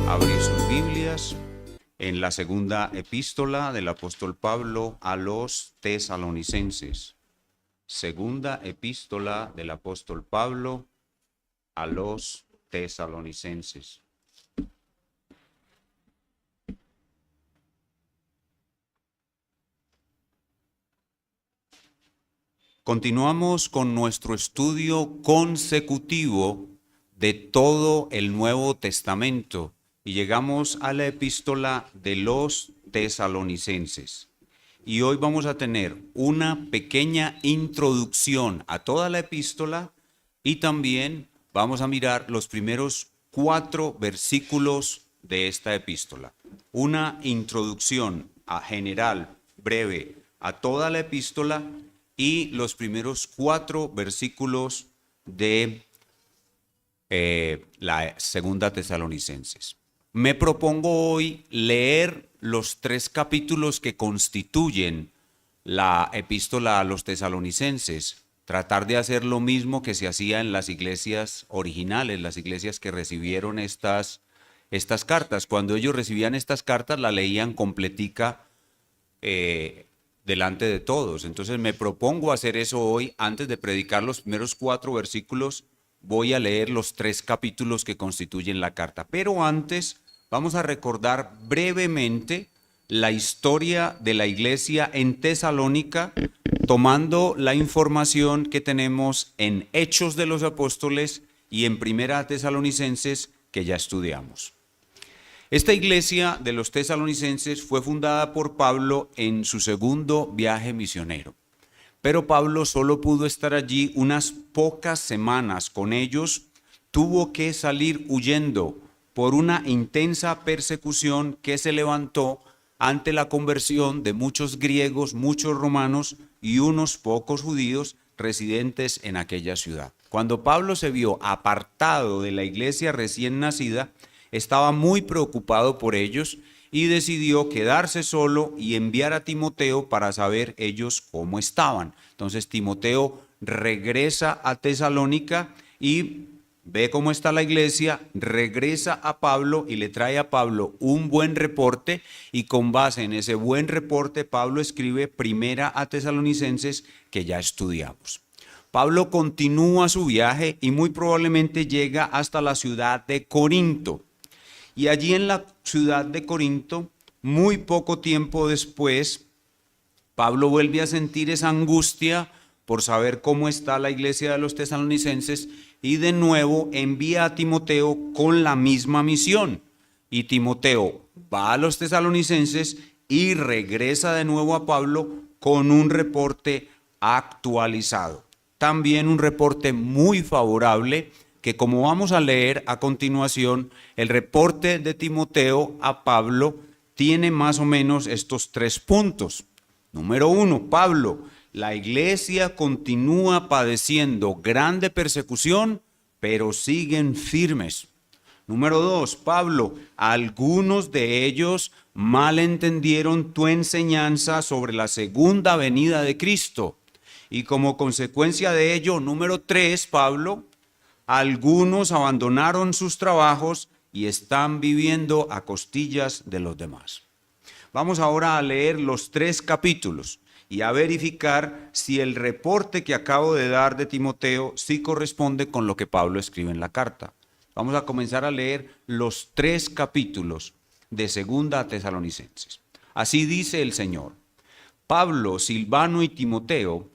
Abrir sus Biblias en la segunda epístola del apóstol Pablo a los tesalonicenses. Segunda epístola del apóstol Pablo a los tesalonicenses. Continuamos con nuestro estudio consecutivo de todo el Nuevo Testamento y llegamos a la epístola de los tesalonicenses. Y hoy vamos a tener una pequeña introducción a toda la epístola y también vamos a mirar los primeros 4 versículos de esta epístola. Una introducción general, breve, a toda la epístola y los primeros 4 versículos de la segunda Tesalonicenses. Me propongo hoy leer los 3 capítulos que constituyen la epístola a los tesalonicenses, tratar de hacer lo mismo que se hacía en las iglesias originales, las iglesias que recibieron estas cartas. Cuando ellos recibían estas cartas, la leían completica delante de todos. Entonces me propongo hacer eso hoy. Antes de predicar los primeros 4 versículos, voy a leer los 3 capítulos que constituyen la carta. Pero antes vamos a recordar brevemente la historia de la iglesia en Tesalónica, tomando la información que tenemos en Hechos de los Apóstoles y en Primera Tesalonicenses, que ya estudiamos. Esta iglesia de los tesalonicenses fue fundada por Pablo en su segundo viaje misionero. Pero Pablo solo pudo estar allí unas pocas semanas con ellos, tuvo que salir huyendo por una intensa persecución que se levantó ante la conversión de muchos griegos, muchos romanos y unos pocos judíos residentes en aquella ciudad. Cuando Pablo se vio apartado de la iglesia recién nacida, estaba muy preocupado por ellos y decidió quedarse solo y enviar a Timoteo para saber ellos cómo estaban. Entonces Timoteo regresa a Tesalónica y ve cómo está la iglesia, regresa a Pablo y le trae a Pablo un buen reporte, y con base en ese buen reporte Pablo escribe Primera a Tesalonicenses, que ya estudiamos. Pablo continúa su viaje y muy probablemente llega hasta la ciudad de Corinto. Y allí en la ciudad de Corinto, muy poco tiempo después, Pablo vuelve a sentir esa angustia por saber cómo está la iglesia de los tesalonicenses y de nuevo envía a Timoteo con la misma misión. Y Timoteo va a los tesalonicenses y regresa de nuevo a Pablo con un reporte actualizado. También un reporte muy favorable que, como vamos a leer a continuación, el reporte de Timoteo a Pablo tiene más o menos estos 3 puntos. Número 1, Pablo: la iglesia continúa padeciendo grande persecución, pero siguen firmes. Número 2, Pablo: algunos de ellos malentendieron tu enseñanza sobre la segunda venida de Cristo. Y como consecuencia de ello, número 3, Pablo: algunos abandonaron sus trabajos y están viviendo a costillas de los demás. Vamos ahora a leer los 3 capítulos y a verificar si el reporte que acabo de dar de Timoteo sí corresponde con lo que Pablo escribe en la carta. Vamos a comenzar a leer los 3 capítulos de Segunda a Tesalonicenses. Así dice el Señor: Pablo, Silvano y Timoteo,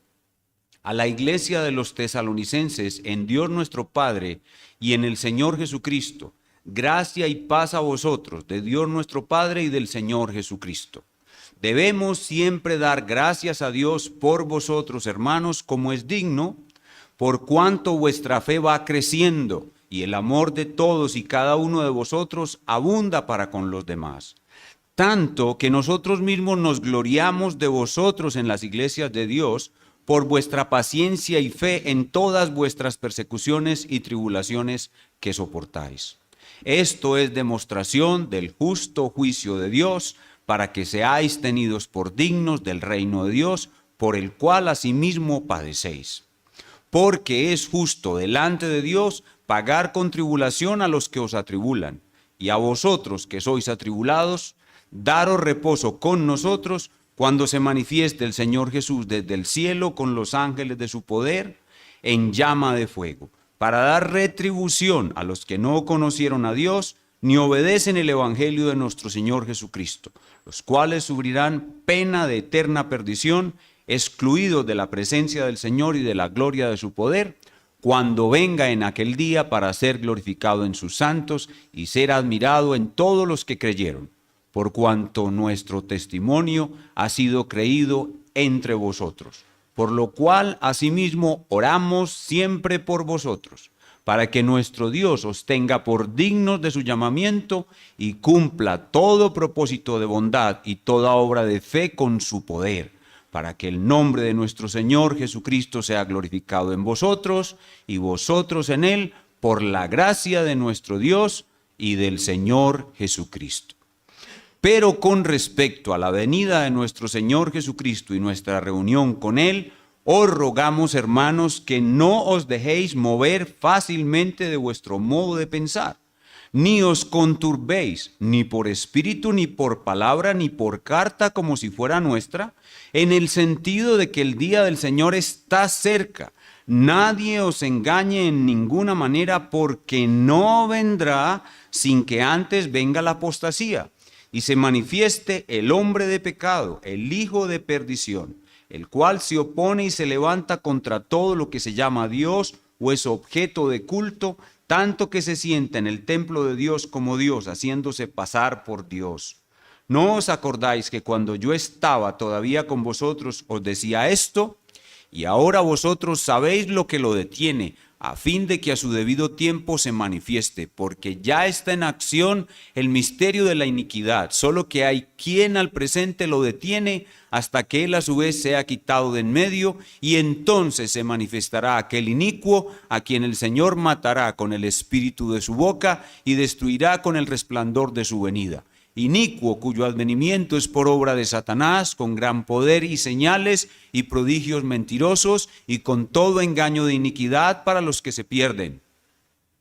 a la iglesia de los tesalonicenses en Dios nuestro Padre y en el Señor Jesucristo, gracia y paz a vosotros, de Dios nuestro Padre y del Señor Jesucristo. Debemos siempre dar gracias a Dios por vosotros, hermanos, como es digno, por cuanto vuestra fe va creciendo y el amor de todos y cada uno de vosotros abunda para con los demás. Tanto que nosotros mismos nos gloriamos de vosotros en las iglesias de Dios, por vuestra paciencia y fe en todas vuestras persecuciones y tribulaciones que soportáis. Esto es demostración del justo juicio de Dios, para que seáis tenidos por dignos del reino de Dios, por el cual asimismo padecéis. Porque es justo delante de Dios pagar con tribulación a los que os atribulan, y a vosotros que sois atribulados, daros reposo con nosotros cuando se manifieste el Señor Jesús desde el cielo con los ángeles de su poder en llama de fuego, para dar retribución a los que no conocieron a Dios ni obedecen el evangelio de nuestro Señor Jesucristo, los cuales sufrirán pena de eterna perdición, excluidos de la presencia del Señor y de la gloria de su poder, cuando venga en aquel día para ser glorificado en sus santos y ser admirado en todos los que creyeron, por cuanto nuestro testimonio ha sido creído entre vosotros. Por lo cual, asimismo, oramos siempre por vosotros, para que nuestro Dios os tenga por dignos de su llamamiento y cumpla todo propósito de bondad y toda obra de fe con su poder, para que el nombre de nuestro Señor Jesucristo sea glorificado en vosotros y vosotros en Él, por la gracia de nuestro Dios y del Señor Jesucristo. Pero con respecto a la venida de nuestro Señor Jesucristo y nuestra reunión con Él, os rogamos, hermanos, que no os dejéis mover fácilmente de vuestro modo de pensar, ni os conturbéis, ni por espíritu, ni por palabra, ni por carta como si fuera nuestra, en el sentido de que el día del Señor está cerca. Nadie os engañe en ninguna manera, porque no vendrá sin que antes venga la apostasía y se manifieste el hombre de pecado, el hijo de perdición, el cual se opone y se levanta contra todo lo que se llama Dios o es objeto de culto, tanto que se sienta en el templo de Dios como Dios, haciéndose pasar por Dios. ¿No os acordáis que cuando yo estaba todavía con vosotros os decía esto? Y ahora vosotros sabéis lo que lo detiene, a fin de que a su debido tiempo se manifieste, porque ya está en acción el misterio de la iniquidad, solo que hay quien al presente lo detiene hasta que él a su vez sea quitado de en medio, y entonces se manifestará aquel inicuo a quien el Señor matará con el espíritu de su boca y destruirá con el resplandor de su venida. Inicuo, cuyo advenimiento es por obra de Satanás, con gran poder y señales y prodigios mentirosos, y con todo engaño de iniquidad para los que se pierden,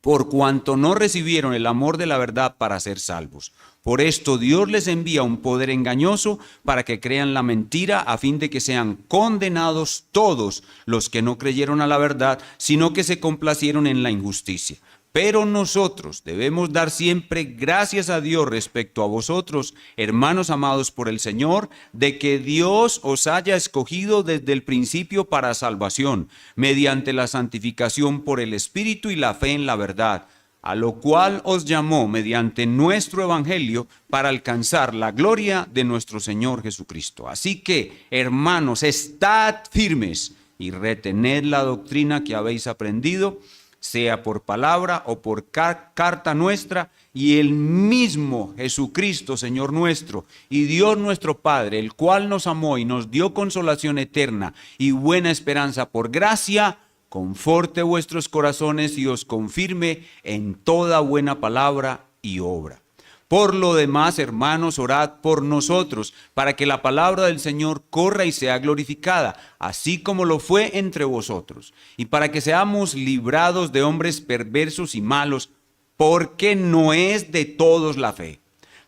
por cuanto no recibieron el amor de la verdad para ser salvos. Por esto Dios les envía un poder engañoso para que crean la mentira, a fin de que sean condenados todos los que no creyeron a la verdad, sino que se complacieron en la injusticia. Pero nosotros debemos dar siempre gracias a Dios respecto a vosotros, hermanos amados por el Señor, de que Dios os haya escogido desde el principio para salvación, mediante la santificación por el Espíritu y la fe en la verdad, a lo cual os llamó mediante nuestro Evangelio para alcanzar la gloria de nuestro Señor Jesucristo. Así que, hermanos, estad firmes y retened la doctrina que habéis aprendido, sea por palabra o por carta nuestra, y el mismo Jesucristo, Señor nuestro, y Dios nuestro Padre, el cual nos amó y nos dio consolación eterna y buena esperanza por gracia, conforte vuestros corazones y os confirme en toda buena palabra y obra. Por lo demás, hermanos, orad por nosotros, para que la palabra del Señor corra y sea glorificada, así como lo fue entre vosotros, y para que seamos librados de hombres perversos y malos, porque no es de todos la fe.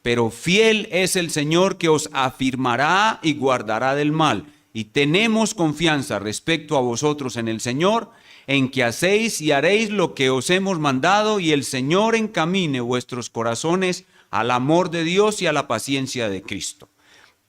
Pero fiel es el Señor que os afirmará y guardará del mal, y tenemos confianza respecto a vosotros en el Señor, en que hacéis y haréis lo que os hemos mandado, y el Señor encamine vuestros corazones al amor de Dios y a la paciencia de Cristo.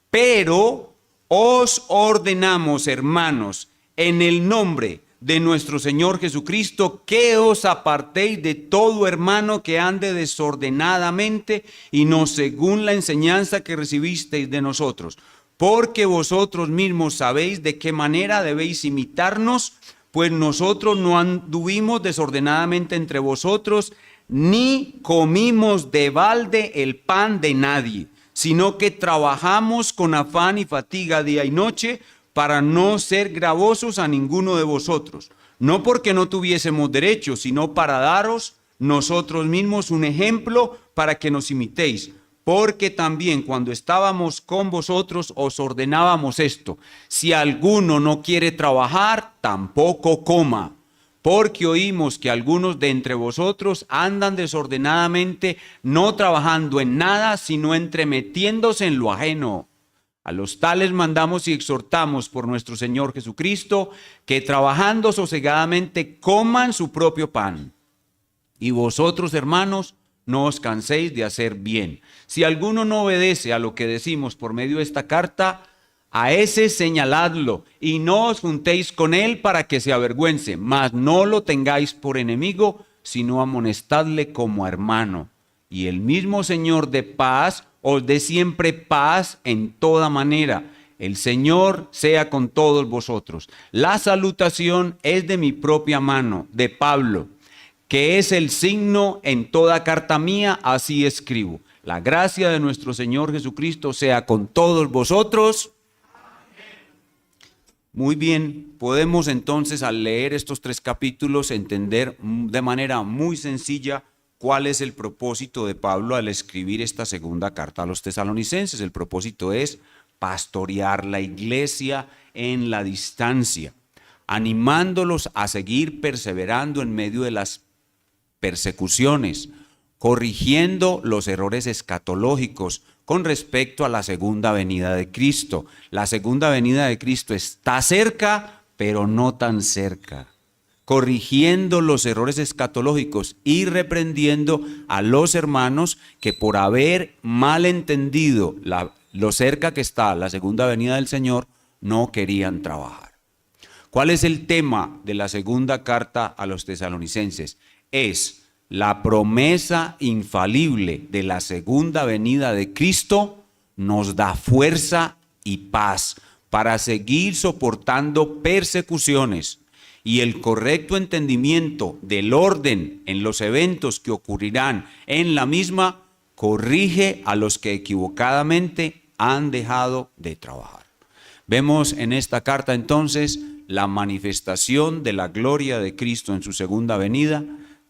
Pero os ordenamos, hermanos, en el nombre de nuestro Señor Jesucristo, que os apartéis de todo hermano que ande desordenadamente y no según la enseñanza que recibisteis de nosotros, porque vosotros mismos sabéis de qué manera debéis imitarnos, pues nosotros no anduvimos desordenadamente entre vosotros, ni comimos de balde el pan de nadie, sino que trabajamos con afán y fatiga día y noche para no ser gravosos a ninguno de vosotros, no porque no tuviésemos derecho, sino para daros nosotros mismos un ejemplo para que nos imitéis. Porque también cuando estábamos con vosotros os ordenábamos esto: si alguno no quiere trabajar, tampoco coma. porque oímos que algunos de entre vosotros andan desordenadamente, no trabajando en nada, sino entremetiéndose en lo ajeno. A los tales mandamos y exhortamos por nuestro Señor Jesucristo, que trabajando sosegadamente coman su propio pan. Y vosotros, hermanos, no os canséis de hacer bien. Si alguno no obedece a lo que decimos por medio de esta carta, a ese señaladlo y no os juntéis con él para que se avergüence, mas no lo tengáis por enemigo, sino amonestadle como a hermano. Y el mismo Señor de paz os dé siempre paz en toda manera. El Señor sea con todos vosotros. La salutación es de mi propia mano, de Pablo, que es el signo en toda carta mía, así escribo. La gracia de nuestro Señor Jesucristo sea con todos vosotros. Muy bien, podemos entonces al leer estos 3 capítulos entender de manera muy sencilla cuál es el propósito de Pablo al escribir esta segunda carta a los tesalonicenses. El propósito es pastorear la iglesia en la distancia, animándolos a seguir perseverando en medio de las persecuciones, corrigiendo los errores escatológicos con respecto a la segunda venida de Cristo. La segunda venida de Cristo está cerca, pero no tan cerca. Corrigiendo los errores escatológicos y reprendiendo a los hermanos que por haber mal entendido lo cerca que está la segunda venida del Señor, no querían trabajar. ¿Cuál es el tema de la segunda carta a los tesalonicenses? Es la promesa infalible de la segunda venida de Cristo nos da fuerza y paz para seguir soportando persecuciones, y el correcto entendimiento del orden en los eventos que ocurrirán en la misma corrige a los que equivocadamente han dejado de trabajar. Vemos en esta carta entonces la manifestación de la gloria de Cristo en su segunda venida,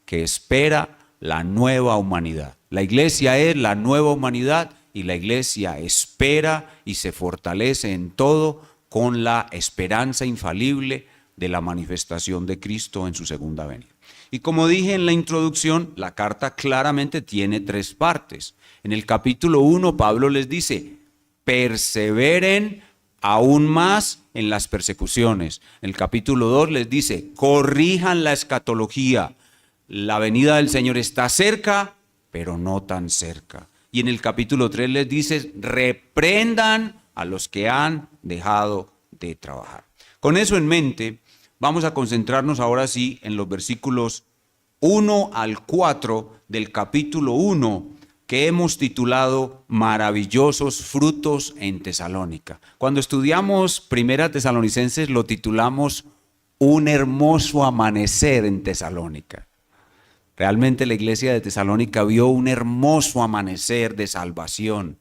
que espera la nueva humanidad. La iglesia es la nueva humanidad y la iglesia espera y se fortalece en todo con la esperanza infalible de la manifestación de Cristo en su segunda venida. Y como dije en la introducción, la carta claramente tiene 3 partes. En el capítulo 1, Pablo les dice, perseveren aún más en las persecuciones. En el capítulo 2 les dice, corrijan la escatología. La venida del Señor está cerca, pero no tan cerca. Y en el capítulo 3 les dice, reprendan a los que han dejado de trabajar. Con eso en mente, vamos a concentrarnos ahora sí en los versículos 1 al 4 del capítulo 1, que hemos titulado Maravillosos frutos en Tesalónica. Cuando estudiamos Primera Tesalonicenses lo titulamos Un hermoso amanecer en Tesalónica. Realmente la iglesia de Tesalónica vio un hermoso amanecer de salvación.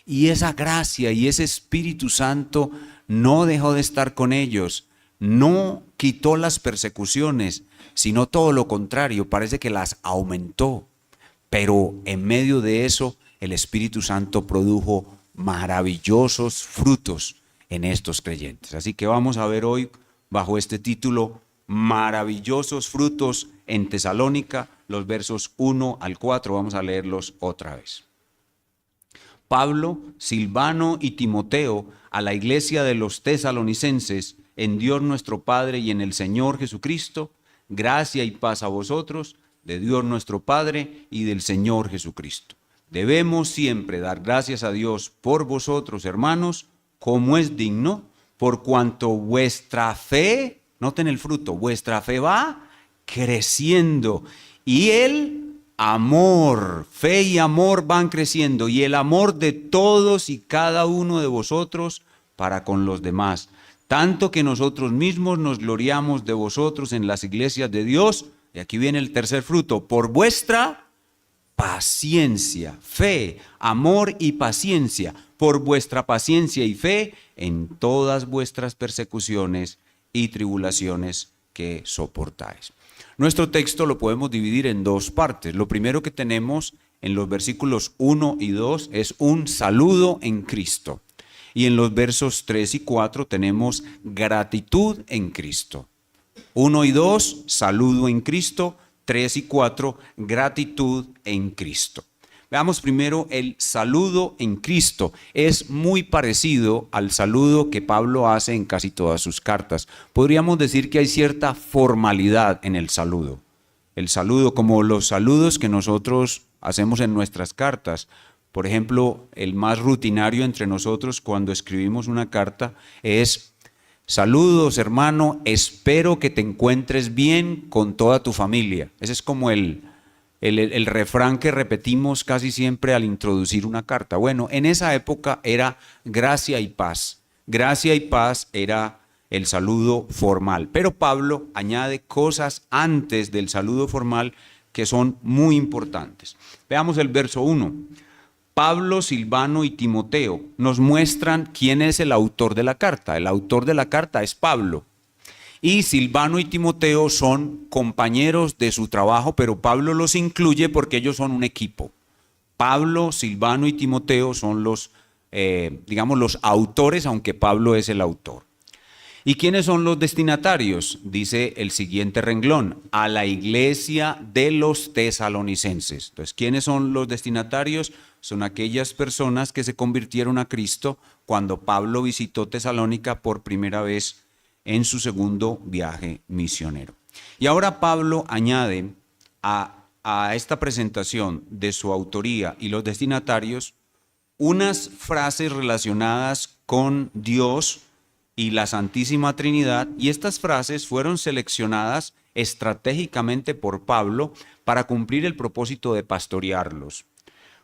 Y esa gracia y ese Espíritu Santo no dejó de estar con ellos. No quitó las persecuciones, sino todo lo contrario, parece que las aumentó. Pero en medio de eso, el Espíritu Santo produjo maravillosos frutos en estos creyentes. Así que vamos a ver hoy, bajo este título, Maravillosos frutos en Tesalónica, los versos 1 al 4, vamos a leerlos otra vez. Pablo, Silvano y Timoteo, a la iglesia de los tesalonicenses, en Dios nuestro Padre y en el Señor Jesucristo, gracia y paz a vosotros, de Dios nuestro Padre y del Señor Jesucristo. Debemos siempre dar gracias a Dios por vosotros, hermanos, como es digno, por cuanto vuestra fe, noten el fruto, vuestra fe va creciendo, y el amor, fe y amor van creciendo, y el amor de todos y cada uno de vosotros para con los demás, tanto que nosotros mismos nos gloriamos de vosotros en las iglesias de Dios. Y aquí viene el tercer fruto, por vuestra paciencia, fe, amor y paciencia, por vuestra paciencia y fe en todas vuestras persecuciones y tribulaciones que soportáis. Nuestro texto lo podemos dividir en 2 partes. Lo primero que tenemos en los versículos 1 y 2 es un saludo en Cristo. Y en los versos 3 y 4 tenemos gratitud en Cristo. 1 y 2, saludo en Cristo. 3 y 4, gratitud en Cristo. Veamos primero el saludo en Cristo. Es muy parecido al saludo que Pablo hace en casi todas sus cartas. Podríamos decir que hay cierta formalidad en el saludo. El saludo, como los saludos que nosotros hacemos en nuestras cartas. Por ejemplo, el más rutinario entre nosotros cuando escribimos una carta es: saludos, hermano, espero que te encuentres bien con toda tu familia. Ese es como el refrán que repetimos casi siempre al introducir una carta. Bueno, en esa época era gracia y paz. Gracia y paz era el saludo formal. Pero Pablo añade cosas antes del saludo formal que son muy importantes. Veamos el verso 1. Pablo, Silvano y Timoteo nos muestran quién es el autor de la carta. El autor de la carta es Pablo. Y Silvano y Timoteo son compañeros de su trabajo, pero Pablo los incluye porque ellos son un equipo. Pablo, Silvano y Timoteo son los autores, aunque Pablo es el autor. ¿Y quiénes son los destinatarios? Dice el siguiente renglón: a la iglesia de los tesalonicenses. Entonces, ¿quiénes son los destinatarios? Son aquellas personas que se convirtieron a Cristo cuando Pablo visitó Tesalónica por primera vez en su segundo viaje misionero. Y ahora Pablo añade a esta presentación de su autoría y los destinatarios unas frases relacionadas con Dios y la Santísima Trinidad, y estas frases fueron seleccionadas estratégicamente por Pablo para cumplir el propósito de pastorearlos.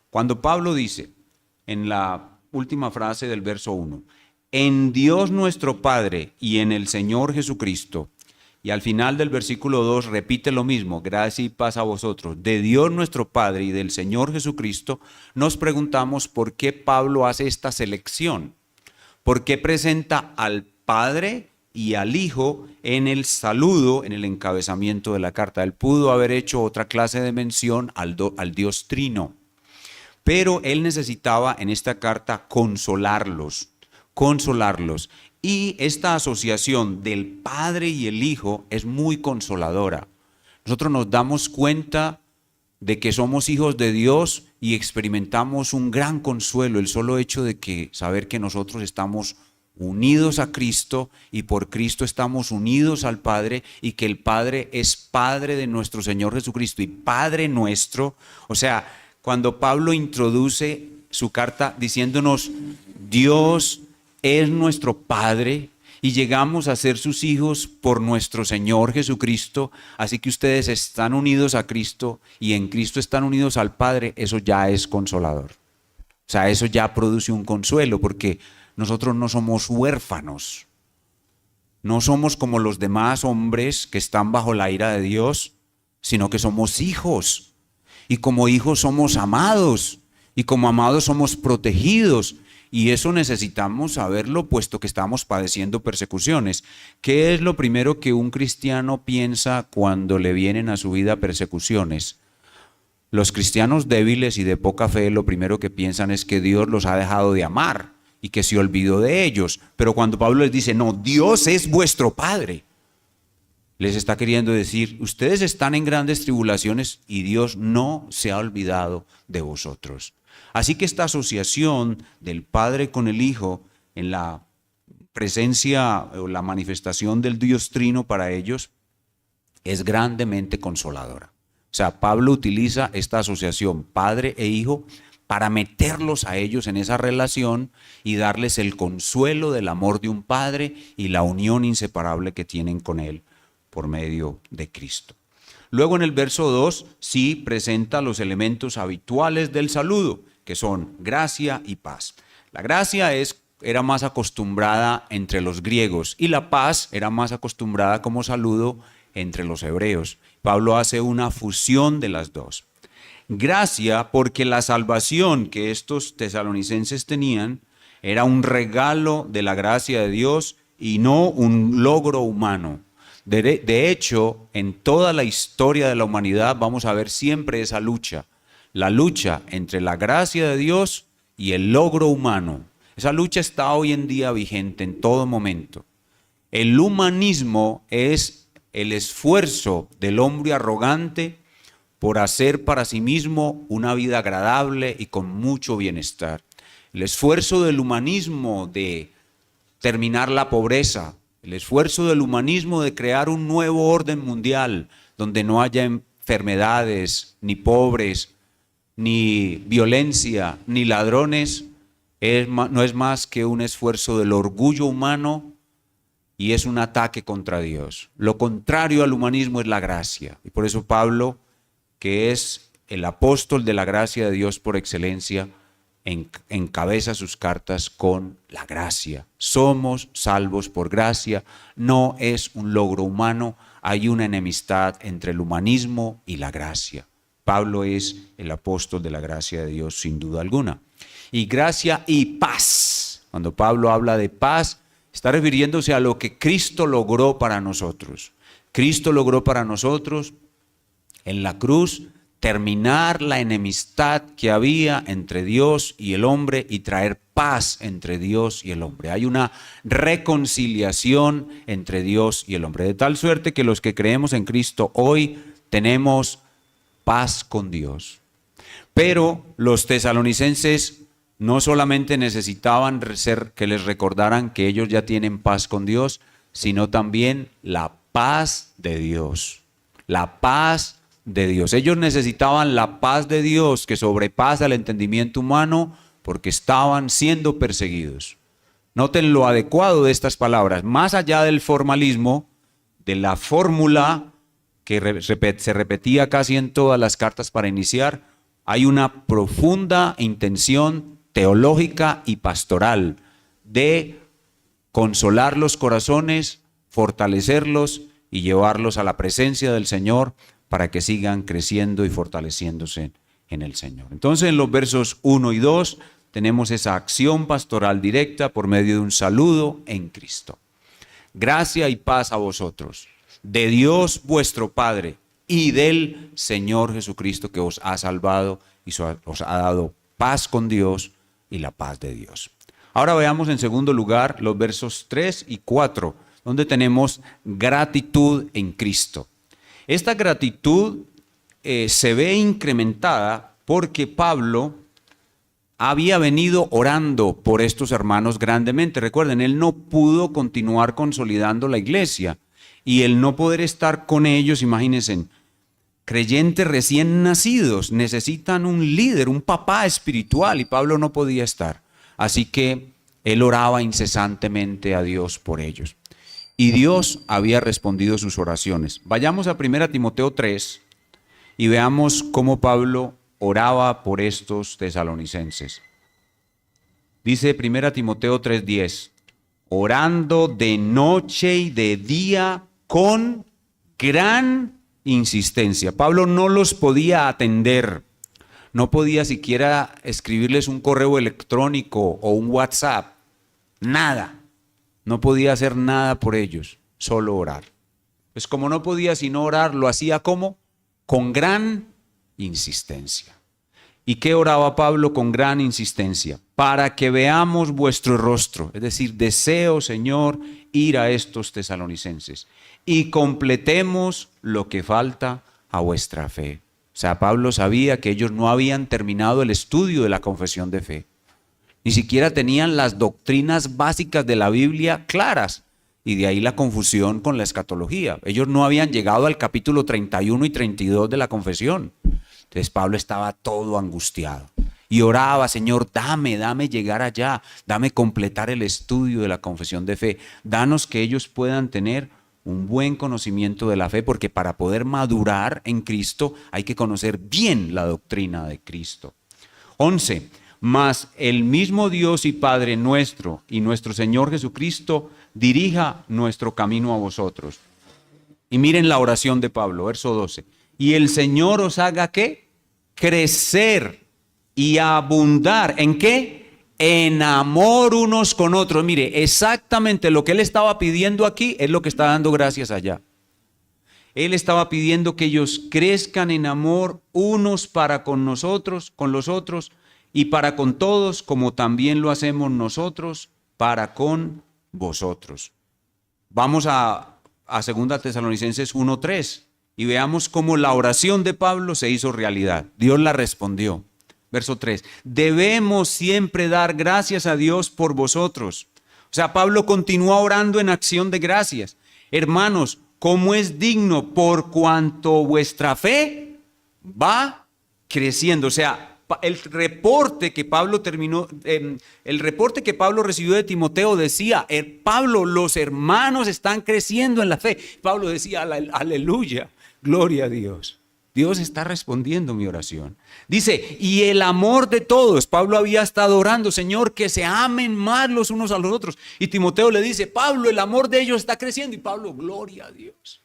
Cuando Pablo dice en la última frase del verso 1, en Dios nuestro Padre y en el Señor Jesucristo, y al final del versículo 2 repite lo mismo: gracia y paz a vosotros, de Dios nuestro Padre y del Señor Jesucristo, nos preguntamos por qué Pablo hace esta selección. ¿Por qué presenta al Padre y al Hijo en el saludo, en el encabezamiento de la carta? Él pudo haber hecho otra clase de mención al Dios Trino, pero él necesitaba en esta carta consolarlos. Y esta asociación del Padre y el Hijo es muy consoladora. Nosotros nos damos cuenta de que somos hijos de Dios y experimentamos un gran consuelo, el solo hecho de saber que nosotros estamos unidos a Cristo y por Cristo estamos unidos al Padre, y que el Padre es Padre de nuestro Señor Jesucristo y Padre nuestro. O sea, cuando Pablo introduce su carta diciéndonos Dios es nuestro Padre y llegamos a ser sus hijos por nuestro Señor Jesucristo, así que ustedes están unidos a Cristo y en Cristo están unidos al Padre, eso ya es consolador. O sea, eso ya produce un consuelo, porque nosotros no somos huérfanos, no somos como los demás hombres que están bajo la ira de Dios, sino que somos hijos, y como hijos somos amados, y como amados somos protegidos. Y eso necesitamos saberlo, puesto que estamos padeciendo persecuciones. ¿Qué es lo primero que un cristiano piensa cuando le vienen a su vida persecuciones? Los cristianos débiles y de poca fe lo primero que piensan es que Dios los ha dejado de amar y que se olvidó de ellos. Pero cuando Pablo les dice, no, Dios es vuestro Padre, les está queriendo decir, ustedes están en grandes tribulaciones y Dios no se ha olvidado de vosotros. Así que esta asociación del Padre con el Hijo en la presencia o la manifestación del Dios Trino para ellos es grandemente consoladora. O sea, Pablo utiliza esta asociación Padre e Hijo para meterlos a ellos en esa relación y darles el consuelo del amor de un Padre y la unión inseparable que tienen con Él por medio de Cristo. Luego en el verso 2 sí presenta los elementos habituales del saludo, que son gracia y paz. La gracia era más acostumbrada entre los griegos y la paz era más acostumbrada como saludo entre los hebreos. Pablo hace una fusión de las dos. Gracia porque la salvación que estos tesalonicenses tenían era un regalo de la gracia de Dios y no un logro humano. De hecho, en toda la historia de la humanidad vamos a ver siempre esa lucha. La lucha entre la gracia de Dios y el logro humano. Esa lucha está hoy en día vigente en todo momento. El humanismo es el esfuerzo del hombre arrogante por hacer para sí mismo una vida agradable y con mucho bienestar. El esfuerzo del humanismo de terminar la pobreza, el esfuerzo del humanismo de crear un nuevo orden mundial donde no haya enfermedades, ni pobres, ni violencia, ni ladrones, no es más que un esfuerzo del orgullo humano y es un ataque contra Dios. Lo contrario al humanismo es la gracia. Y por eso Pablo, que es el apóstol de la gracia de Dios por excelencia, encabeza sus cartas con la gracia. Somos salvos por gracia, no es un logro humano, hay una enemistad entre el humanismo y la gracia. Pablo es el apóstol de la gracia de Dios sin duda alguna. Y gracia y paz. Cuando Pablo habla de paz, está refiriéndose a lo que Cristo logró para nosotros. Cristo logró para nosotros en la cruz terminar la enemistad que había entre Dios y el hombre y traer paz entre Dios y el hombre. Hay una reconciliación entre Dios y el hombre, de tal suerte que los que creemos en Cristo hoy tenemos paz con Dios. Pero los tesalonicenses no solamente necesitaban que les recordaran que ellos ya tienen paz con Dios, sino también la paz de Dios. La paz de Dios. Ellos necesitaban la paz de Dios que sobrepasa el entendimiento humano porque estaban siendo perseguidos. Noten lo adecuado de estas palabras. Más allá del formalismo, de la fórmula que se repetía casi en todas las cartas para iniciar, hay una profunda intención teológica y pastoral de consolar los corazones, fortalecerlos y llevarlos a la presencia del Señor para que sigan creciendo y fortaleciéndose en el Señor. Entonces, en los versos 1 y 2 tenemos esa acción pastoral directa por medio de un saludo en Cristo. Gracia y paz a vosotros, de Dios vuestro Padre y del Señor Jesucristo que os ha salvado y os ha dado paz con Dios y la paz de Dios. Ahora veamos en segundo lugar los versos 3 y 4, donde tenemos gratitud en Cristo. Esta gratitud se ve incrementada porque Pablo había venido orando por estos hermanos grandemente. Recuerden, él no pudo continuar consolidando la iglesia y el no poder estar con ellos, imagínense, creyentes recién nacidos necesitan un líder, un papá espiritual y Pablo no podía estar. Así que él oraba incesantemente a Dios por ellos. Y Dios había respondido sus oraciones. Vayamos a 1 Timoteo 3 y veamos cómo Pablo oraba por estos tesalonicenses. Dice 1 Timoteo 3:10, orando de noche y de día con gran insistencia. Pablo no los podía atender, no podía siquiera escribirles un correo electrónico o un WhatsApp, nada. No podía hacer nada por ellos, solo orar. Pues como no podía sino orar, lo hacía ¿cómo? Con gran insistencia. ¿Y qué oraba Pablo con gran insistencia? Para que veamos vuestro rostro. Es decir, deseo, Señor, ir a estos tesalonicenses y completemos lo que falta a vuestra fe. O sea, Pablo sabía que ellos no habían terminado el estudio de la confesión de fe. Ni siquiera tenían las doctrinas básicas de la Biblia claras. Y de ahí la confusión con la escatología. Ellos no habían llegado al capítulo 31 y 32 de la confesión. Entonces Pablo estaba todo angustiado. Y oraba, Señor, dame llegar allá. Dame completar el estudio de la confesión de fe. Danos que ellos puedan tener un buen conocimiento de la fe. Porque para poder madurar en Cristo hay que conocer bien la doctrina de Cristo. 11. Mas el mismo Dios y Padre nuestro y nuestro Señor Jesucristo dirija nuestro camino a vosotros. Y miren la oración de Pablo, verso 12. Y el Señor os haga ¿qué? Crecer y abundar. ¿En qué? En amor unos con otros. Mire, exactamente lo que él estaba pidiendo aquí es lo que está dando gracias allá. Él estaba pidiendo que ellos crezcan en amor unos para con nosotros, con los otros, y para con todos, como también lo hacemos nosotros para con vosotros. Vamos a a 2 Tesalonicenses 1:3 y veamos cómo la oración de Pablo se hizo realidad. Dios la respondió. Verso 3. Debemos siempre dar gracias a Dios por vosotros. O sea, Pablo continúa orando en acción de gracias. Hermanos, como es digno por cuanto vuestra fe va creciendo. O sea, el reporte que Pablo recibió de Timoteo decía, Pablo, los hermanos están creciendo en la fe. Pablo decía, aleluya, gloria a Dios. Dios está respondiendo mi oración. Dice, y el amor de todos. Pablo había estado orando, Señor, que se amen más los unos a los otros. Y Timoteo le dice, Pablo, el amor de ellos está creciendo. Y Pablo, gloria a Dios.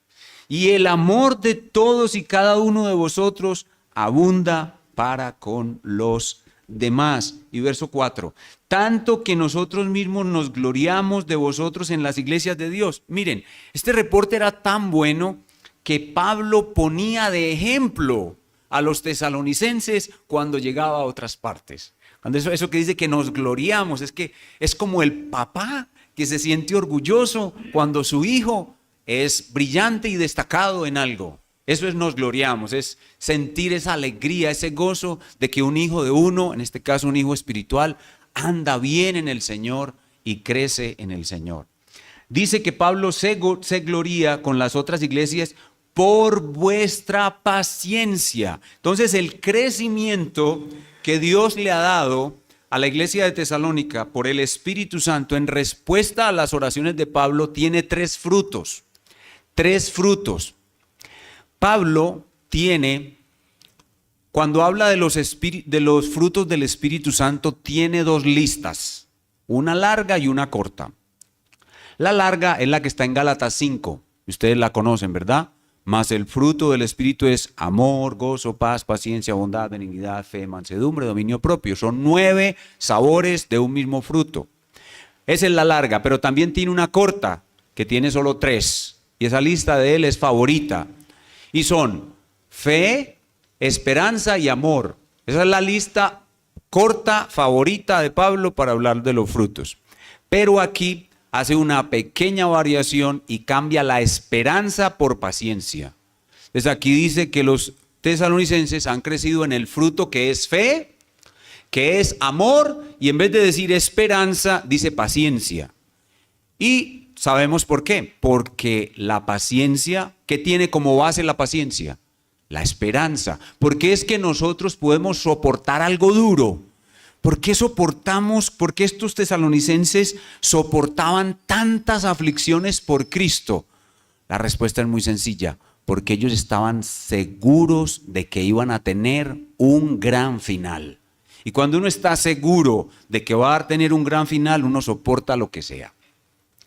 Y el amor de todos y cada uno de vosotros abunda para con los demás. Y verso 4, tanto que nosotros mismos nos gloriamos de vosotros en las iglesias de Dios. Miren, este reporte era tan bueno que Pablo ponía de ejemplo a los tesalonicenses cuando llegaba a otras partes. Cuando eso que dice que nos gloriamos, es que es como el papá que se siente orgulloso cuando su hijo es brillante y destacado en algo. Eso es nos gloriamos, es sentir esa alegría, ese gozo de que un hijo de uno, en este caso un hijo espiritual, anda bien en el Señor y crece en el Señor. Dice que Pablo se gloría con las otras iglesias por vuestra paciencia. Entonces el crecimiento que Dios le ha dado a la iglesia de Tesalónica por el Espíritu Santo en respuesta a las oraciones de Pablo tiene tres frutos. Tres frutos. Pablo tiene, cuando habla de los frutos del Espíritu Santo, tiene dos listas, una larga y una corta. La larga es la que está en Gálatas 5, ustedes la conocen, ¿verdad? Mas el fruto del Espíritu es amor, gozo, paz, paciencia, bondad, benignidad, fe, mansedumbre, dominio propio. Son 9 sabores de un mismo fruto. Esa es la larga, pero también tiene una corta, que tiene solo 3, y esa lista de él es favorita. Y son fe, esperanza y amor. Esa es la lista corta, favorita de Pablo para hablar de los frutos. Pero aquí hace una pequeña variación y cambia la esperanza por paciencia. Entonces aquí dice que los tesalonicenses han crecido en el fruto que es fe, que es amor, y en vez de decir esperanza, dice paciencia. Y sabemos por qué. Porque la paciencia, ¿qué tiene como base la paciencia? La esperanza. Porque es que nosotros podemos soportar algo duro. ¿Por qué estos tesalonicenses soportaban tantas aflicciones por Cristo? La respuesta es muy sencilla. Porque ellos estaban seguros de que iban a tener un gran final. Y cuando uno está seguro de que va a tener un gran final, uno soporta lo que sea.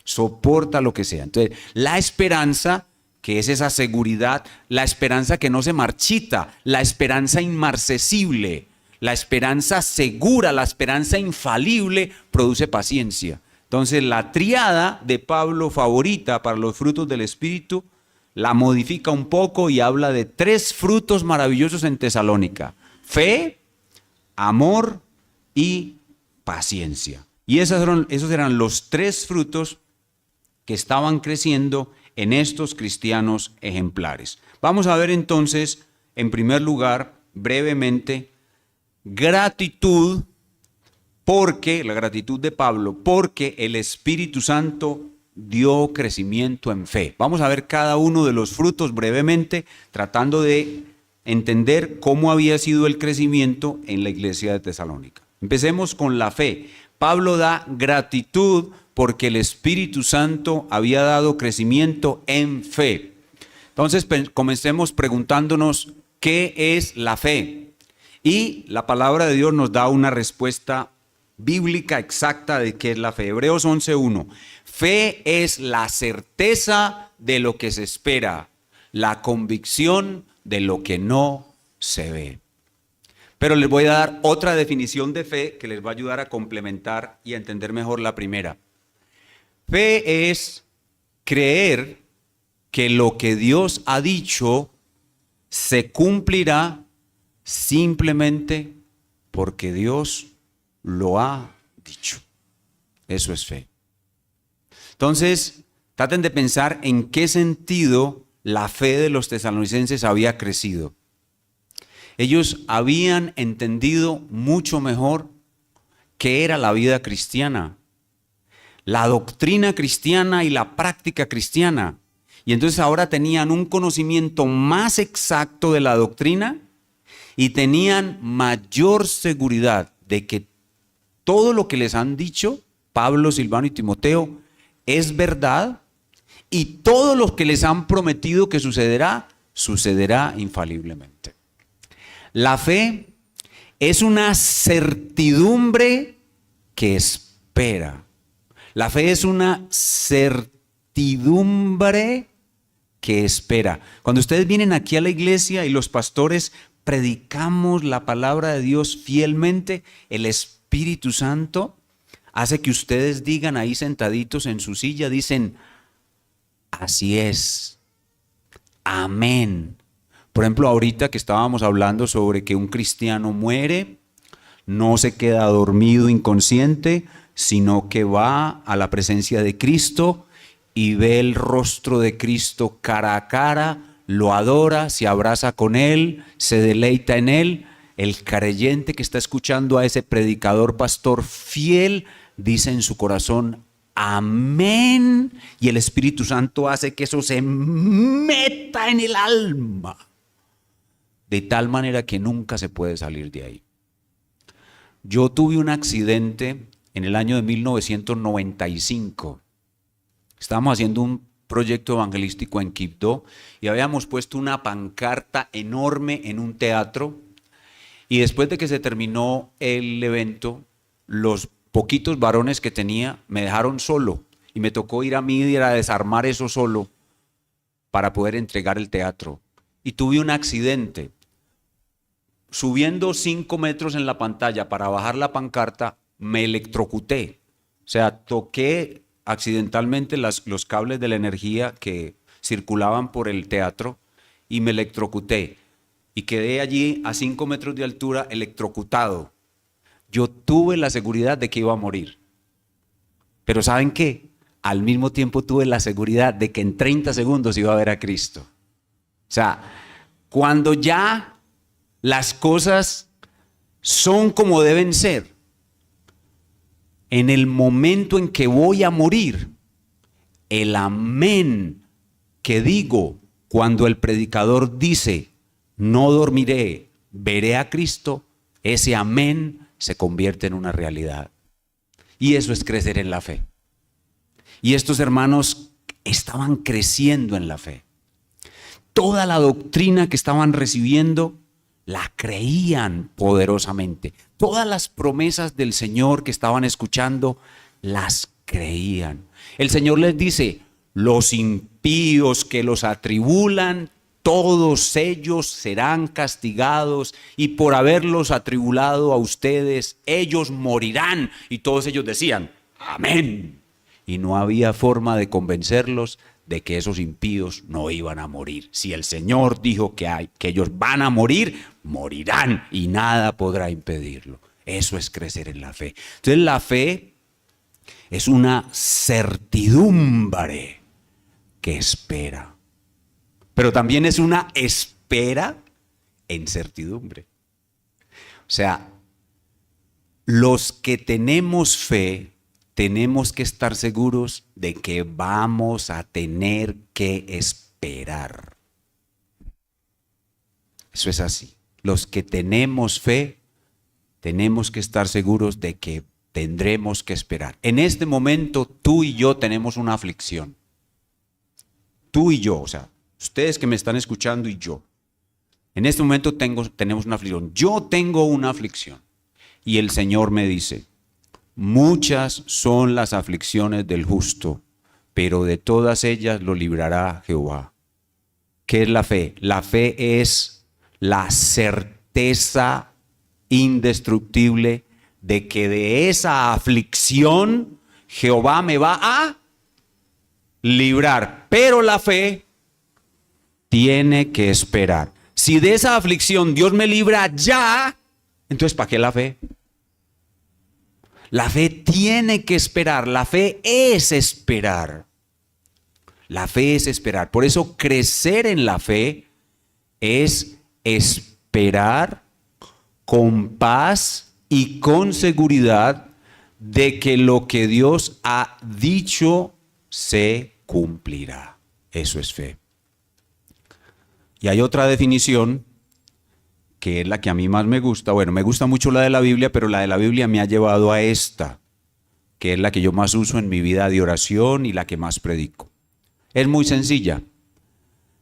Soporta lo que sea. Entonces, la esperanza, que es esa seguridad, la esperanza que no se marchita, la esperanza inmarcesible, la esperanza segura, la esperanza infalible, produce paciencia. Entonces, la tríada de Pablo favorita para los frutos del Espíritu, la modifica un poco y habla de 3 frutos maravillosos en Tesalónica: fe, amor y paciencia. Y esos eran los 3 frutos que estaban creciendo en estos cristianos ejemplares. Vamos a ver entonces, en primer lugar, brevemente, gratitud, porque la gratitud de Pablo, porque el Espíritu Santo dio crecimiento en fe. Vamos a ver cada uno de los frutos brevemente, tratando de entender cómo había sido el crecimiento en la iglesia de Tesalónica. Empecemos con la fe. Pablo da gratitud porque el Espíritu Santo había dado crecimiento en fe. Entonces comencemos preguntándonos qué es la fe. Y la palabra de Dios nos da una respuesta bíblica exacta de qué es la fe. Hebreos 11:1. Fe es la certeza de lo que se espera, la convicción de lo que no se ve. Pero les voy a dar otra definición de fe que les va a ayudar a complementar y a entender mejor la primera. Fe es creer que lo que Dios ha dicho se cumplirá simplemente porque Dios lo ha dicho. Eso es fe. Entonces, Traten de pensar en qué sentido la fe de los tesalonicenses había crecido. Ellos habían entendido mucho mejor qué era la vida cristiana, la doctrina cristiana y la práctica cristiana. Y entonces ahora tenían un conocimiento más exacto de la doctrina y tenían mayor seguridad de que todo lo que les han dicho, Pablo, Silvano y Timoteo, es verdad, y todo lo que les han prometido que sucederá, sucederá infaliblemente. La fe es una certidumbre que espera. La fe es una certidumbre que espera. Cuando ustedes vienen aquí a la iglesia y los pastores predicamos la palabra de Dios fielmente, el Espíritu Santo hace que ustedes digan ahí sentaditos en su silla, dicen, así es, amén. Por ejemplo, ahorita que estábamos hablando sobre que un cristiano muere, no se queda dormido inconsciente, sino que va a la presencia de Cristo y ve el rostro de Cristo cara a cara, lo adora, se abraza con Él, se deleita en Él. El creyente que está escuchando a ese predicador pastor fiel dice en su corazón, amén, y el Espíritu Santo hace que eso se meta en el alma, de tal manera que nunca se puede salir de ahí. Yo tuve un accidente en el año de 1995. Estábamos haciendo un proyecto evangelístico en Quibdó y habíamos puesto una pancarta enorme en un teatro, y después de que se terminó el evento, los poquitos varones que tenía me dejaron solo y me tocó ir a mí a desarmar eso solo para poder entregar el teatro. Y tuve un accidente. Subiendo 5 metros en la pantalla para bajar la pancarta, me electrocuté. O sea, toqué accidentalmente los cables de la energía que circulaban por el teatro y me electrocuté. Y quedé allí a 5 metros de altura electrocutado. Yo tuve la seguridad de que iba a morir. Pero ¿saben qué? Al mismo tiempo tuve la seguridad de que en 30 segundos iba a ver a Cristo. O sea, cuando ya las cosas son como deben ser, en el momento en que voy a morir, el amén que digo cuando el predicador dice, no dormiré, veré a Cristo, ese amén se convierte en una realidad. Y eso es crecer en la fe. Y estos hermanos estaban creciendo en la fe. Toda la doctrina que estaban recibiendo la creían poderosamente. Todas las promesas del Señor que estaban escuchando las creían. El Señor les dice, los impíos que los atribulan, todos ellos serán castigados, y por haberlos atribulado a ustedes, ellos morirán. Y todos ellos decían, amén. Y no había forma de convencerlos de que esos impíos no iban a morir. Si el Señor dijo que ellos van a morir, morirán y nada podrá impedirlo. Eso es crecer en la fe. Entonces la fe es una certidumbre que espera. Pero también es una espera en certidumbre. O sea, los que tenemos fe tenemos que estar seguros de que vamos a tener que esperar. Eso es así. Los que tenemos fe tenemos que estar seguros de que tendremos que esperar. En este momento tú y yo tenemos una aflicción. Tú y yo, o sea, ustedes que me están escuchando y yo. En este momento tenemos una aflicción. Yo tengo una aflicción. Y el Señor me dice, muchas son las aflicciones del justo, pero de todas ellas lo librará Jehová. ¿Qué es la fe? La fe es la certeza indestructible de que de esa aflicción Jehová me va a librar. Pero la fe tiene que esperar. Si de esa aflicción Dios me libra ya, entonces ¿para qué la fe? La fe tiene que esperar, la fe es esperar. La fe es esperar. Por eso crecer en la fe es esperar con paz y con seguridad de que lo que Dios ha dicho se cumplirá. Eso es fe. Y hay otra definición que es la que a mí más me gusta. Bueno, me gusta mucho la de la Biblia, pero la de la Biblia me ha llevado a esta, que es la que yo más uso en mi vida de oración y la que más predico. Es muy sencilla.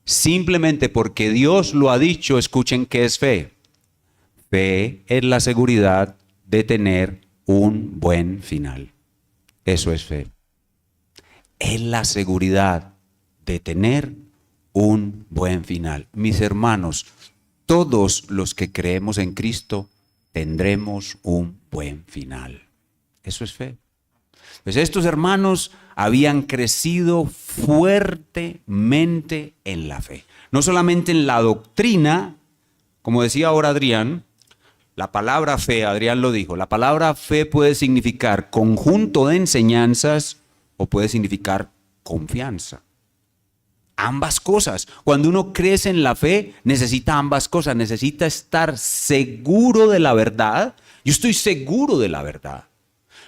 Simplemente porque Dios lo ha dicho, escuchen qué es fe. Fe es la seguridad de tener un buen final. Eso es fe. Es la seguridad de tener un buen final. Mis hermanos, todos los que creemos en Cristo tendremos un buen final. Eso es fe. Pues estos hermanos habían crecido fuertemente en la fe. No solamente en la doctrina, como decía ahora Adrián, la palabra fe, Adrián lo dijo, la palabra fe puede significar conjunto de enseñanzas o puede significar confianza. Ambas cosas. Cuando uno crece en la fe, necesita ambas cosas. Necesita estar seguro de la verdad. Yo estoy seguro de la verdad.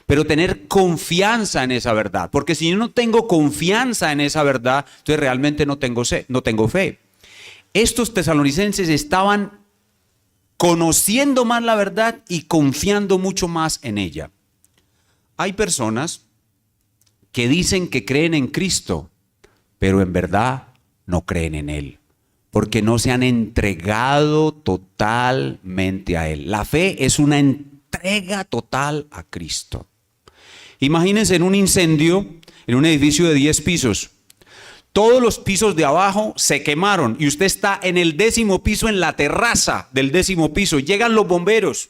Pero tener confianza en esa verdad. Porque si yo no tengo confianza en esa verdad, entonces realmente no tengo fe. Estos tesalonicenses estaban conociendo más la verdad y confiando mucho más en ella. Hay personas que dicen que creen en Cristo, pero en verdad no creen en Él, porque no se han entregado totalmente a Él. La fe es una entrega total a Cristo. Imagínense en un incendio, en un edificio de 10 pisos. Todos los pisos de abajo se quemaron y usted está en el 10º piso, en la terraza del 10º piso. Llegan los bomberos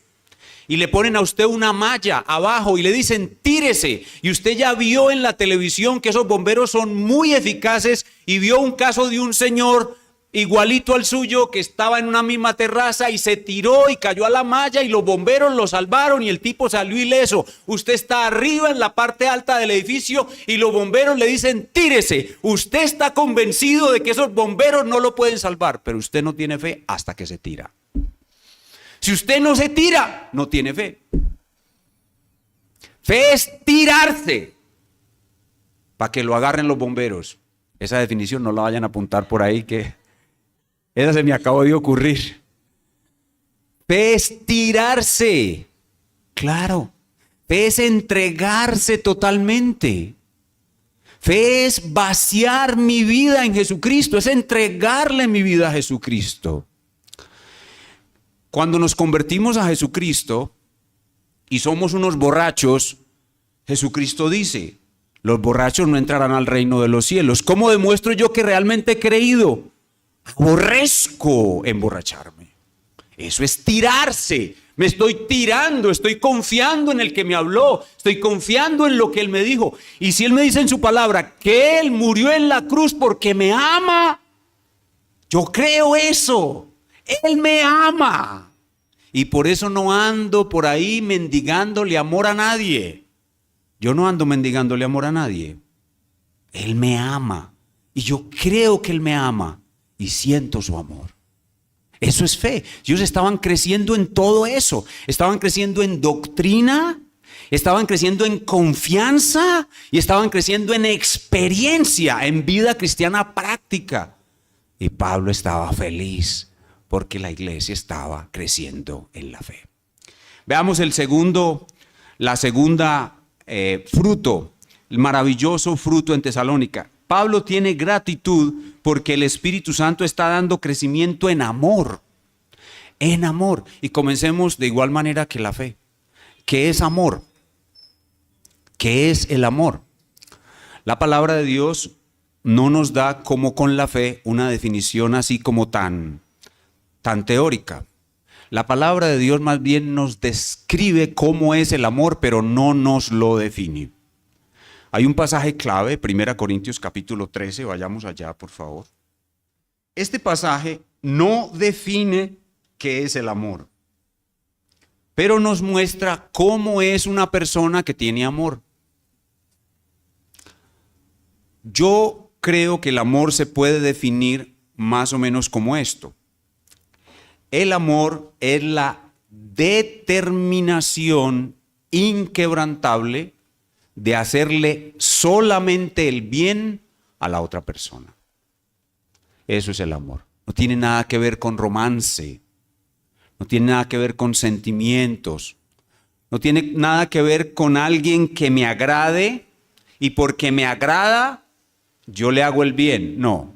y le ponen a usted una malla abajo y le dicen tírese. Y usted ya vio en la televisión que esos bomberos son muy eficaces y vio un caso de un señor igualito al suyo que estaba en una misma terraza y se tiró y cayó a la malla y los bomberos lo salvaron y el tipo salió ileso. Usted está arriba en la parte alta del edificio y los bomberos le dicen tírese. Usted está convencido de que esos bomberos no lo pueden salvar, pero usted no tiene fe hasta que se tira. Si usted no se tira, no tiene fe. Fe es tirarse para que lo agarren los bomberos. Esa definición no la vayan a apuntar por ahí, que esa se me acabó de ocurrir. Fe es tirarse. Claro. Fe es entregarse totalmente. Fe es vaciar mi vida en Jesucristo. Es entregarle mi vida a Jesucristo. Cuando nos convertimos a Jesucristo y somos unos borrachos, Jesucristo dice, los borrachos no entrarán al reino de los cielos. ¿Cómo demuestro yo que realmente he creído? Aborrezco emborracharme. Eso es tirarse. Me estoy tirando, estoy confiando en el que me habló, estoy confiando en lo que Él me dijo. Y si Él me dice en su palabra que Él murió en la cruz porque me ama, yo creo eso. Él me ama. Y por eso no ando por ahí mendigándole amor a nadie. Yo no ando mendigándole amor a nadie. Él me ama. Y yo creo que Él me ama. Y siento su amor. Eso es fe. Ellos estaban creciendo en todo eso. Estaban creciendo en doctrina. Estaban creciendo en confianza. Y estaban creciendo en experiencia, en vida cristiana práctica. Y Pablo estaba feliz porque la iglesia estaba creciendo en la fe. Veamos la segunda fruto, el maravilloso fruto en Tesalónica. Pablo tiene gratitud porque el Espíritu Santo está dando crecimiento en amor. En amor. Y comencemos de igual manera que la fe. ¿Qué es amor? ¿Qué es el amor? La palabra de Dios no nos da, como con la fe, una definición así como tan teórica. La palabra de Dios más bien nos describe cómo es el amor, pero no nos lo define. Hay un pasaje clave, 1 Corintios capítulo 13, vayamos allá por favor. Este pasaje no define qué es el amor, pero nos muestra cómo es una persona que tiene amor. Yo creo que el amor se puede definir más o menos como esto. El amor es la determinación inquebrantable de hacerle solamente el bien a la otra persona. Eso es el amor. No tiene nada que ver con romance, no tiene nada que ver con sentimientos, no tiene nada que ver con alguien que me agrade y porque me agrada yo le hago el bien. No.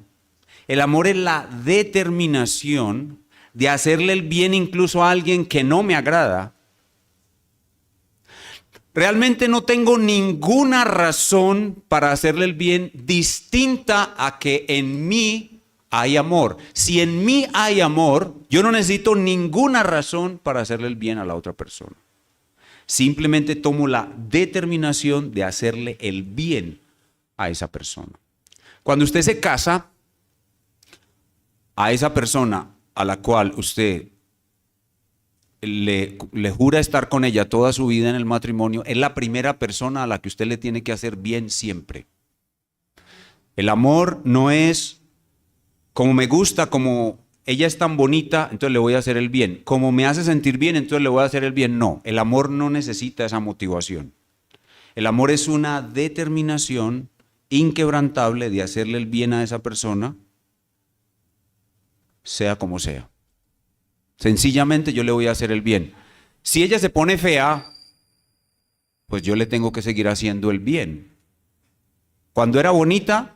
El amor es la determinación de hacerle el bien incluso a alguien que no me agrada. Realmente no tengo ninguna razón para hacerle el bien distinta a que en mí hay amor. Si en mí hay amor, yo no necesito ninguna razón para hacerle el bien a la otra persona. Simplemente tomo la determinación de hacerle el bien a esa persona. Cuando usted se casa, a esa persona a la cual usted le jura estar con ella toda su vida en el matrimonio, es la primera persona a la que usted le tiene que hacer bien siempre. El amor no es como me gusta, como ella es tan bonita, entonces le voy a hacer el bien. Como me hace sentir bien, entonces le voy a hacer el bien. No, el amor no necesita esa motivación. El amor es una determinación inquebrantable de hacerle el bien a esa persona, sea como sea. Sencillamente yo le voy a hacer el bien. Si ella se pone fea, pues yo le tengo que seguir haciendo el bien. Cuando era bonita,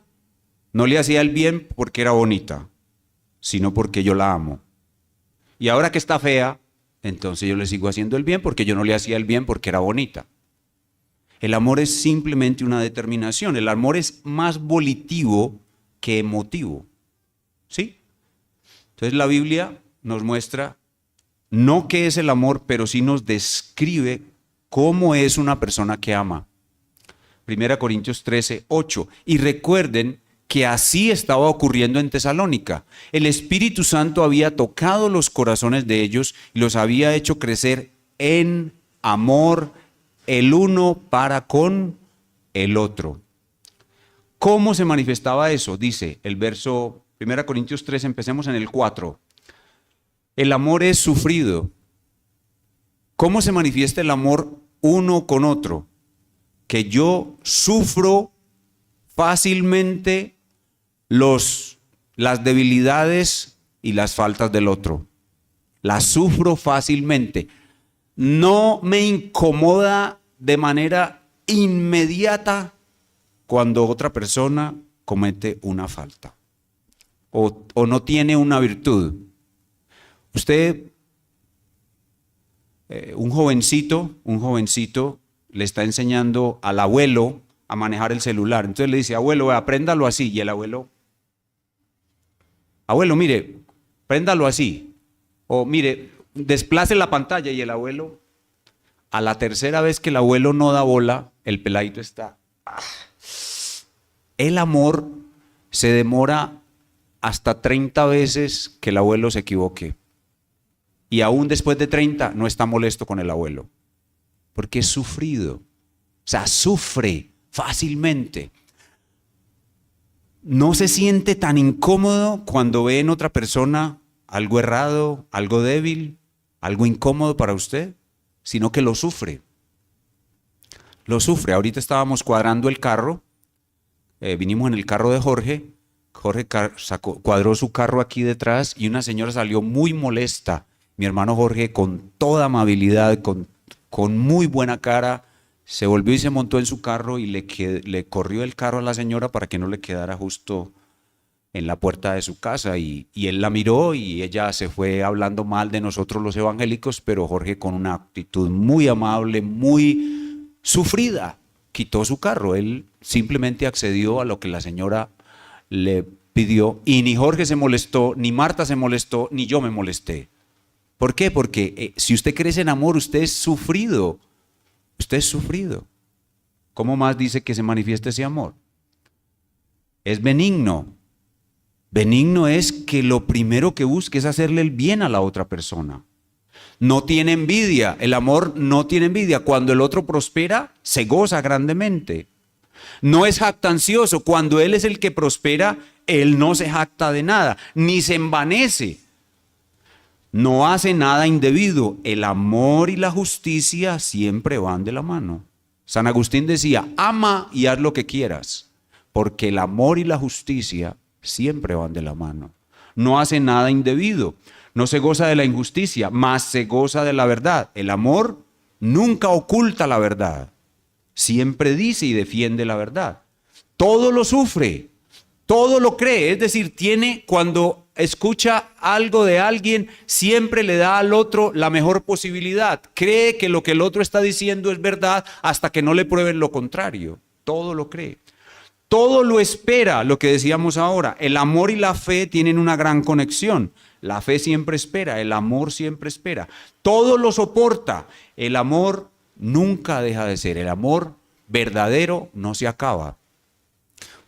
no le hacía el bien porque era bonita, sino porque yo la amo. Y ahora que está fea, entonces yo le sigo haciendo el bien porque yo no le hacía el bien porque era bonita. El amor es simplemente una determinación. El amor es más volitivo que emotivo. ¿Sí? Entonces la Biblia nos muestra no qué es el amor, pero sí nos describe cómo es una persona que ama. 1 Corintios 13, 8. Y recuerden que así estaba ocurriendo en Tesalónica. El Espíritu Santo había tocado los corazones de ellos y los había hecho crecer en amor el uno para con el otro. ¿Cómo se manifestaba eso? Dice el verso 1 Corintios 3, empecemos en el 4. El amor es sufrido. ¿Cómo se manifiesta el amor uno con otro? Que yo sufro fácilmente las debilidades y las faltas del otro. Las sufro fácilmente. No me incomoda de manera inmediata cuando otra persona comete una falta o no tiene una virtud. Usted, un jovencito le está enseñando al abuelo a manejar el celular. Entonces le dice, abuelo, apréndalo así. Y el abuelo, mire, préndalo así. O mire, desplace la pantalla. Y el abuelo, a la tercera vez que el abuelo no da bola, el peladito está. El amor se demora hasta 30 veces que el abuelo se equivoque. Y aún después de 30 no está molesto con el abuelo. Porque es sufrido. O sea, sufre fácilmente. No se siente tan incómodo cuando ve en otra persona algo errado, algo débil, algo incómodo para usted, sino que lo sufre. Lo sufre. Ahorita estábamos cuadrando el carro. Vinimos en el carro de Jorge. Jorge cuadró su carro aquí detrás y una señora salió muy molesta. Mi hermano Jorge, con toda amabilidad, con muy buena cara, se volvió y se montó en su carro y le corrió el carro a la señora para que no le quedara justo en la puerta de su casa. Y él la miró y ella se fue hablando mal de nosotros los evangélicos, pero Jorge, con una actitud muy amable, muy sufrida, quitó su carro. Él simplemente accedió a lo que la señora le pidió y ni Jorge se molestó, ni Marta se molestó, ni yo me molesté. ¿Por qué? Porque si usted crece en amor, usted es sufrido. Usted es sufrido. ¿Cómo más dice que se manifiesta ese amor? Es benigno. Benigno es que lo primero que busque es hacerle el bien a la otra persona. No tiene envidia. El amor no tiene envidia. Cuando el otro prospera, se goza grandemente. No es jactancioso. Cuando Él es el que prospera, Él no se jacta de nada, ni se envanece. No hace nada indebido. El amor y la justicia siempre van de la mano. San Agustín decía, ama y haz lo que quieras, porque el amor y la justicia siempre van de la mano. No hace nada indebido. No se goza de la injusticia, mas se goza de la verdad. El amor nunca oculta la verdad. Siempre dice y defiende la verdad. Todo lo sufre, todo lo cree. Es decir, cuando escucha algo de alguien, siempre le da al otro la mejor posibilidad. Cree que lo que el otro está diciendo es verdad hasta que no le prueben lo contrario. Todo lo cree. Todo lo espera, lo que decíamos ahora. El amor y la fe tienen una gran conexión. La fe siempre espera, el amor siempre espera. Todo lo soporta. El amor nunca deja de ser. El amor verdadero no se acaba.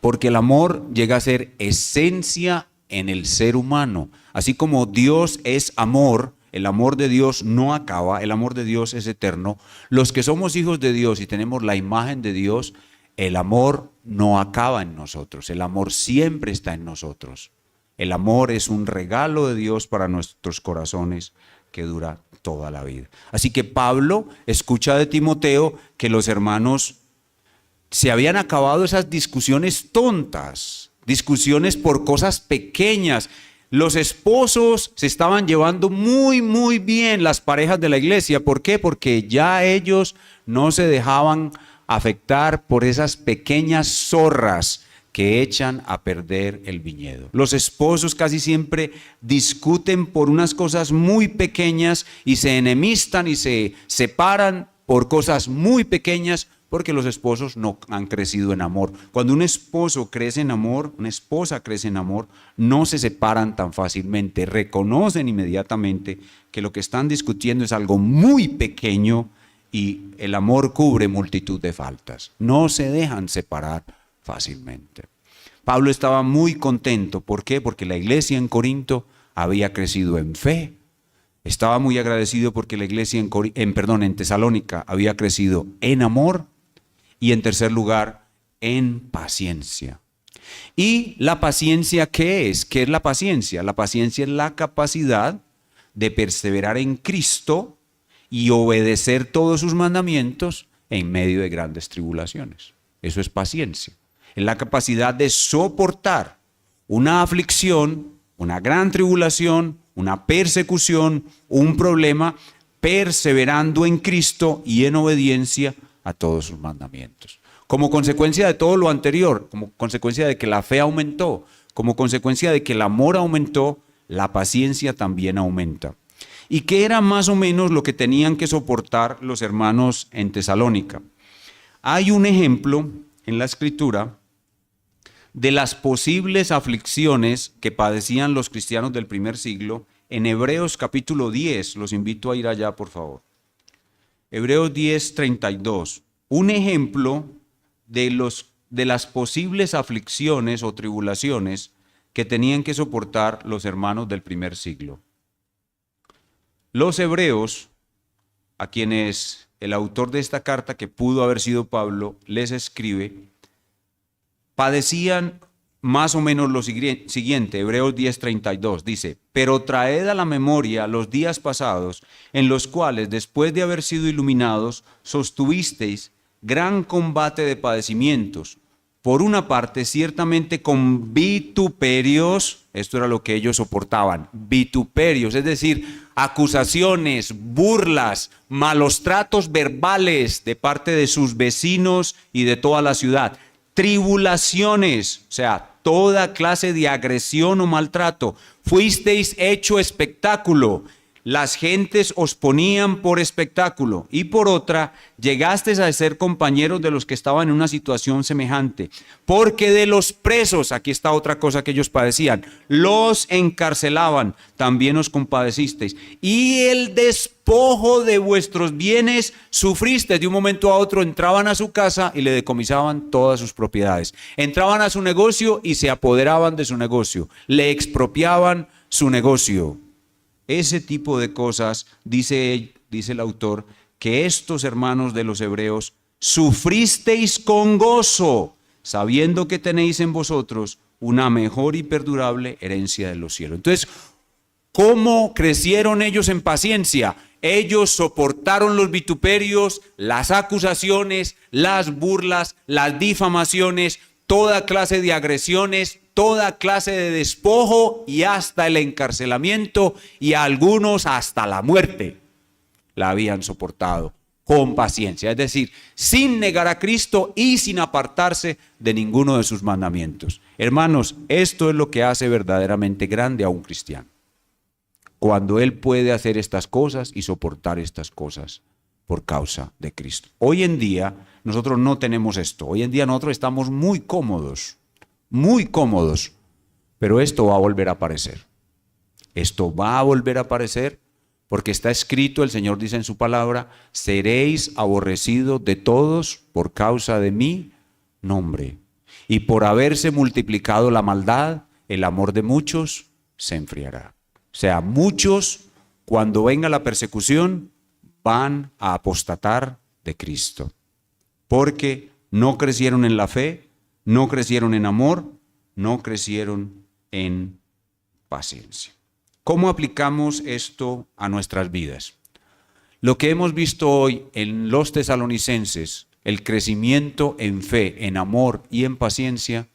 Porque el amor llega a ser esencia en el ser humano. Así como Dios es amor, el amor de Dios no acaba, el amor de Dios es eterno. Los que somos hijos de Dios y tenemos la imagen de Dios, el amor no acaba en nosotros, el amor siempre está en nosotros. El amor es un regalo de Dios para nuestros corazones que dura toda la vida. Así que Pablo escucha de Timoteo que los hermanos se habían acabado esas discusiones tontas, discusiones por cosas pequeñas. Los esposos se estaban llevando muy bien, las parejas de la iglesia. ¿Por qué? Porque ya ellos no se dejaban afectar por esas pequeñas zorras que echan a perder el viñedo. Los esposos casi siempre discuten por unas cosas muy pequeñas y se enemistan y se separan por cosas muy pequeñas porque los esposos no han crecido en amor. Cuando un esposo crece en amor, una esposa crece en amor, no se separan tan fácilmente, reconocen inmediatamente que lo que están discutiendo es algo muy pequeño y el amor cubre multitud de faltas. No se dejan separar fácilmente. Pablo estaba muy contento. ¿Por qué? Porque la iglesia en Corinto había crecido en fe. Estaba muy agradecido porque la iglesia en Tesalónica había crecido en amor y en tercer lugar en paciencia. ¿Y la paciencia qué es? ¿Qué es la paciencia? La paciencia es la capacidad de perseverar en Cristo y obedecer todos sus mandamientos en medio de grandes tribulaciones. Eso es paciencia. Es la capacidad de soportar una aflicción, una gran tribulación, una persecución, un problema, perseverando en Cristo y en obediencia a todos sus mandamientos. Como consecuencia de todo lo anterior, como consecuencia de que la fe aumentó, como consecuencia de que el amor aumentó, la paciencia también aumenta. ¿Y qué era más o menos lo que tenían que soportar los hermanos en Tesalónica? Hay un ejemplo en la Escritura de las posibles aflicciones que padecían los cristianos del primer siglo en Hebreos capítulo 10. Los invito a ir allá, por favor. Hebreos 10, 32. Un ejemplo de las posibles aflicciones o tribulaciones que tenían que soportar los hermanos del primer siglo. Los hebreos, a quienes el autor de esta carta, que pudo haber sido Pablo, les escribe, padecían más o menos lo siguiente. Hebreos 10:32 dice: pero traed a la memoria los días pasados, en los cuales, después de haber sido iluminados, sostuvisteis gran combate de padecimientos. Por una parte, ciertamente con vituperios, esto era lo que ellos soportaban, vituperios, es decir, acusaciones, burlas, malos tratos verbales de parte de sus vecinos y de toda la ciudad, tribulaciones, o sea, toda clase de agresión o maltrato. Fuisteis hecho espectáculo. Las gentes os ponían por espectáculo. Y por otra, llegasteis a ser compañeros de los que estaban en una situación semejante. Porque de los presos, aquí está otra cosa que ellos padecían, los encarcelaban, también os compadecisteis. Y el despojo de vuestros bienes sufristeis. De un momento a otro entraban a su casa y le decomisaban todas sus propiedades. Entraban a su negocio y se apoderaban de su negocio. Le expropiaban su negocio. Ese tipo de cosas, dice el autor, que estos hermanos de los hebreos sufristeis con gozo, sabiendo que tenéis en vosotros una mejor y perdurable herencia de los cielos. Entonces, ¿cómo crecieron ellos en paciencia? Ellos soportaron los vituperios, las acusaciones, las burlas, las difamaciones, toda clase de agresiones, toda clase de despojo y hasta el encarcelamiento, y a algunos hasta la muerte la habían soportado con paciencia, es decir, sin negar a Cristo y sin apartarse de ninguno de sus mandamientos. Hermanos, esto es lo que hace verdaderamente grande a un cristiano, cuando él puede hacer estas cosas y soportar estas cosas por causa de Cristo. Hoy en día nosotros no tenemos esto. Hoy en día nosotros estamos muy cómodos, pero esto va a volver a aparecer. Esto va a volver a aparecer porque está escrito, el Señor dice en su palabra, seréis aborrecidos de todos por causa de mi nombre. Y por haberse multiplicado la maldad, el amor de muchos se enfriará. O sea, muchos, cuando venga la persecución, van a apostatar de Cristo, porque no crecieron en la fe, no crecieron en amor, no crecieron en paciencia. ¿Cómo aplicamos esto a nuestras vidas? Lo que hemos visto hoy en los tesalonicenses, el crecimiento en fe, en amor y en paciencia,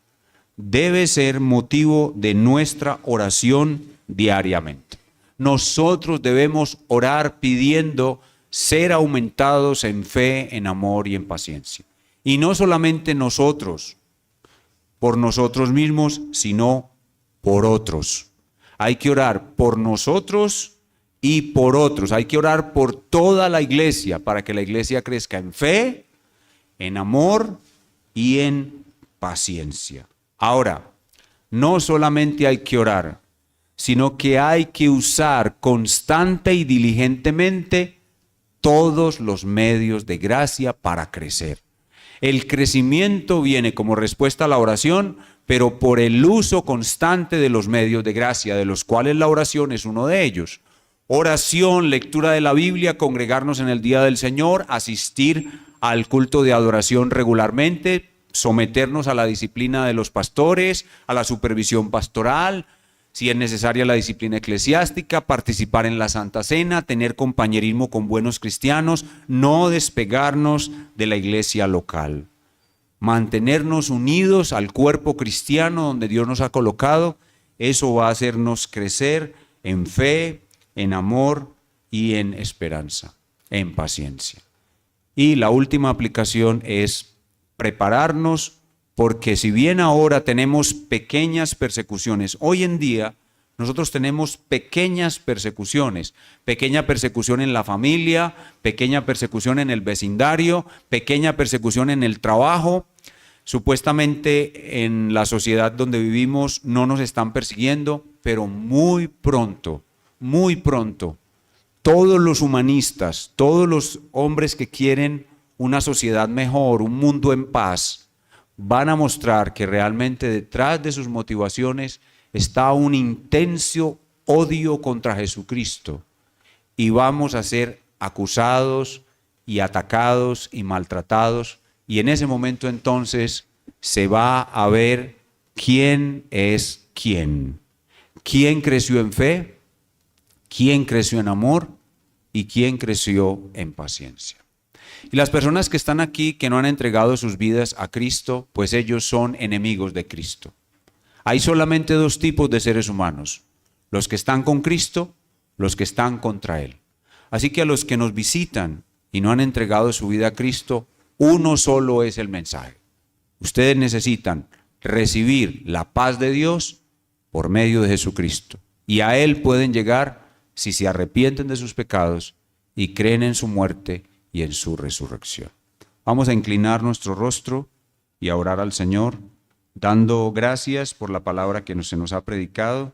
debe ser motivo de nuestra oración diariamente. Nosotros debemos orar pidiendo ser aumentados en fe, en amor y en paciencia. Y no solamente nosotros, por nosotros mismos, sino por otros. Hay que orar por nosotros y por otros. Hay que orar por toda la iglesia para que la iglesia crezca en fe, en amor y en paciencia. Ahora, no solamente hay que orar, sino que hay que usar constante y diligentemente todos los medios de gracia para crecer. El crecimiento viene como respuesta a la oración, pero por el uso constante de los medios de gracia, de los cuales la oración es uno de ellos. Oración, lectura de la Biblia, congregarnos en el día del Señor, asistir al culto de adoración regularmente, someternos a la disciplina de los pastores, a la supervisión pastoral, si es necesaria la disciplina eclesiástica, participar en la Santa Cena, tener compañerismo con buenos cristianos, no despegarnos de la iglesia local. Mantenernos unidos al cuerpo cristiano donde Dios nos ha colocado, eso va a hacernos crecer en fe, en amor y en esperanza, en paciencia. Y la última aplicación es prepararnos, porque si bien ahora tenemos pequeñas persecuciones, hoy en día nosotros tenemos pequeñas persecuciones, pequeña persecución en la familia, pequeña persecución en el vecindario, pequeña persecución en el trabajo. Supuestamente en la sociedad donde vivimos no nos están persiguiendo, pero muy pronto, todos los humanistas, todos los hombres que quieren una sociedad mejor, un mundo en paz, van a mostrar que realmente detrás de sus motivaciones está un intenso odio contra Jesucristo, y vamos a ser acusados y atacados y maltratados, y en ese momento entonces se va a ver quién es quién. ¿Quién creció en fe? ¿Quién creció en amor? ¿Y quién creció en paciencia? Y las personas que están aquí, que no han entregado sus vidas a Cristo, pues ellos son enemigos de Cristo. Hay solamente dos tipos de seres humanos: los que están con Cristo, los que están contra Él. Así que a los que nos visitan y no han entregado su vida a Cristo, uno solo es el mensaje. Ustedes necesitan recibir la paz de Dios por medio de Jesucristo. Y a Él pueden llegar si se arrepienten de sus pecados y creen en su muerte y en su resurrección. Vamos a inclinar nuestro rostro y a orar al Señor, dando gracias por la palabra que se nos ha predicado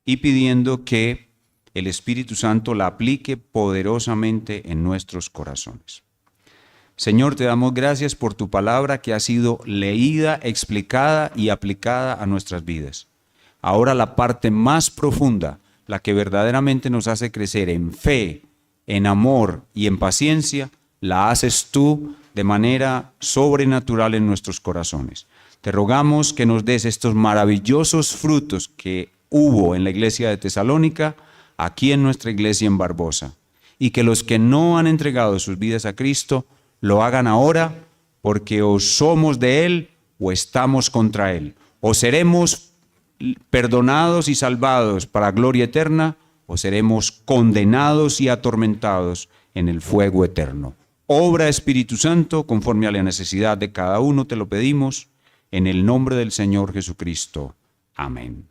y pidiendo que el Espíritu Santo la aplique poderosamente en nuestros corazones. Señor, te damos gracias por tu palabra que ha sido leída, explicada y aplicada a nuestras vidas. Ahora la parte más profunda, la que verdaderamente nos hace crecer en fe, en amor y en paciencia, la haces tú de manera sobrenatural en nuestros corazones. Te rogamos que nos des estos maravillosos frutos que hubo en la iglesia de Tesalónica, aquí en nuestra iglesia en Barbosa, y que los que no han entregado sus vidas a Cristo lo hagan ahora, porque o somos de Él o estamos contra Él, o seremos perdonados y salvados para gloria eterna, o seremos condenados y atormentados en el fuego eterno. Obra, Espíritu Santo, conforme a la necesidad de cada uno, te lo pedimos, en el nombre del Señor Jesucristo. Amén.